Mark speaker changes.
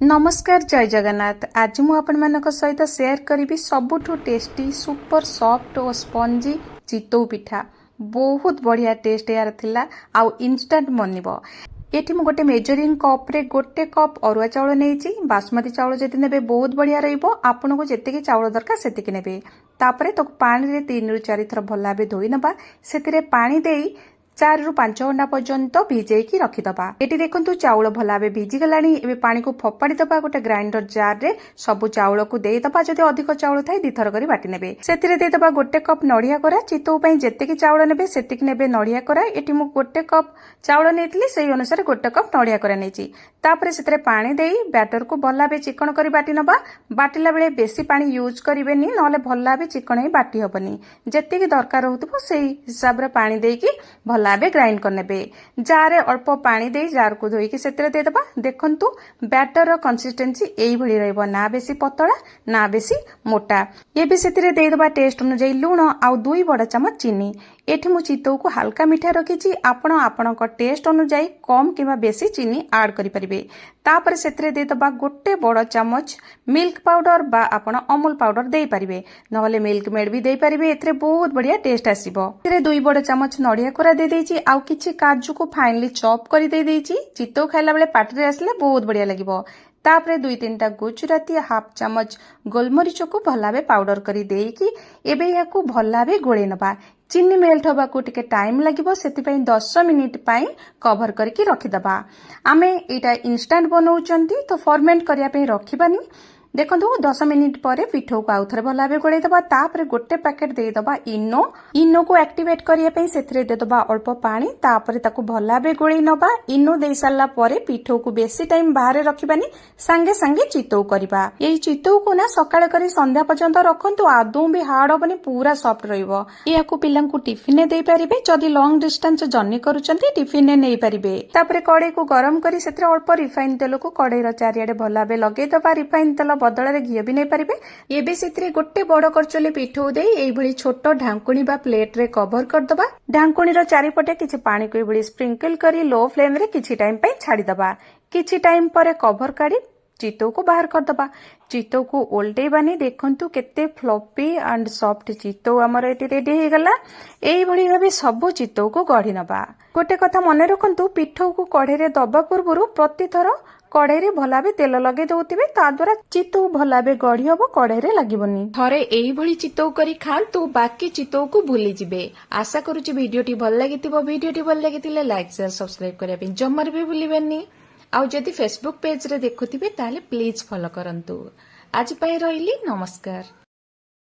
Speaker 1: नमस्कार जय जगन्नाथ। आज मु आपण मानक सहित शेयर करी सबुठु टेस्टी सुपर सॉफ्ट और स्पंजी चितौ पिठा। बहुत बढ़िया टेस्ट यार थिला आउ इंस्टेंट बनिबो। एठी मु गोटे मेजरिंग कप रे गोटे कप अरुआ चाउल नेइची। बासमती चाउल जति नेबे बहुत बढ़िया रहिबो। आपन को जेतिकी चाउल दरकार सेतिकी नेबे। तापरे तो पानी रे 3 रु 4 थर भला बे धोई नबा। सेतिरे पानी देई 4 रु 5 घंटा पर्यंत भिजेकी रखिदबा। एटी देखंतु चाउल भला बे भिजी गलानी। एबे पानी को फपाड़ी दबा। गोटे ग्राइंडर जार रे सब चाउल को देई दबा। जदि अधिक चाउल थाई दिथर करी बाटी नेबे। सेतिरे देई दबा गोटे कप नडिया कोरा। चितौ पई जेतेकी चाउल नेबे सेतिकी नेबे नडिया कोरा। एटी मु गोटे कप चाउल नेतली सेही अनुसार गोटे कप नडिया कोरा नेची। तापरे सेतिरे पानी देई बैटर को भला बे चिकन करी बाटी नबा। बाटिला बेले बेसी पानी यूज करिवेनी नहले भला बे चिकन ही बाटी हबनी। जेतेकी दरकार होतबो सेही हिसाब रे पानी देकी भला ग्राइंड करने। जार अल्प पानी दे जार को धोईकी सेतिरे दे दबा। देखंतु बैटर कंसिस्टेंसी एई भली रहइबो। ना बेसी पतला ना बेसी मोटा। ये भी सेतिरे दे दबा टेस्ट अनुसार लूण आउ 2 बड़ चमच चीनी। एठी मु चितौ को हल्का मीठा रखिची। आपण आपणक टेस्ट अनुसार कम किबा बेसी चीनी ऐड करि परिबे। तापर सेतिरे दे दबा गोटे बड़ चमच मिल्क पाउडर बा आपण अमूल पाउडर दे परिबे। नहले मिल्क मेड भी दे परिबे। एथरे बहुत बढ़िया टेस्ट आसीबो। एथरे 2 बड़ चमच नडिया कोरा दे देची। आउ किछि काजू को फाइनली चॉप करी दे देची। चितौ खाइला बेले पाटरे आसले बहुत बढ़िया लागिबो। तापरे 2-3टा गुजराती हाफ चमच गोलमरीच को भलाबे पाउडर करी देकी एबे याकू भलाबे गोळे नबा। चीनी मेल्ट होबा को टिके टाइम लागिबो। सेति पई 10 मिनिट पई कवर करके रखि दबा। आमे एटा इंस्टेंट बनौचंती तो फर्मेंट करिया पई रखिबानी। देखो 10 मिनिट पर पिठो को आउथरे भला बे गोळे दबा। तापरे गोटे पैकेट दे दबा इनो को एक्टिवेट करिया पई सेथरे दे दबा अल्प पानी। तापरे ताकू भला बे गोळे नबा। इनो दे साला परे पिठो को बेसी टाइम बाहर रखिबानी। संगे संगे चितौ करबा। एई चितौ को ना सकाळे करी संध्या पर्यंत रखंतु। आदौ भी हार्ड होबनी पूरा सॉफ्ट रहिबो। याकू पिल्लां को टिफिन ने देई परिबे। जदी लॉन्ग डिस्टेंस जर्नी करूचंती टिफिन ने नेई परिबे। तापरे कड़ाई को गरम करी सेथरे अल्प रिफाइन तेल को कड़ाई रो चारियाडे भला बे लगेई दबा। रिफाइन तेल बदल घी भी नहीं पारे। एबे सेतिरे गोटे बड़ करचली पिठो दे एई भली छोट ढांकुणी बा प्लेट रे कवर कर दबा। ढांकुणी रो चारिपटे किछि पानी को एई भली स्प्रिंकल करी लो फ्लेम रे किछि टाइम पे छाड़ी दबा। किछि टाइम परे कवर काढी चितौ को बाहर कर दबा। चितौ को ओल्टेबानी। देखंतु केते फ्लॉपी एंड सॉफ्ट चितौ हमर एटी रेडी हे गला। एई भली भाबे सब चितौ को गढी नबा। गोटे कथा मने रखंतु पिठो को कढ़े रे दबा पूर्वरु प्रति थर कड़े रे भला बे तेल लगे दउतिबे। ता द्वारा चितौ भला बे गढ़ी हबो कड़े रे लागिबनी। थरे एई भली चितौ करी खांतु बाकी चितौ को भूली जिबे। आशा करूची वीडियोटी भल लागितिबो। वीडियोटी भल लागितिले लाइक शेयर सब्सक्राइब करिया पे जम्मर भी भूलिबेनी। आउ जदि फेसबुक पेज रे देखुतिबे ताले प्लीज फॉलो करंतु। आज पई रहिली नमस्कार।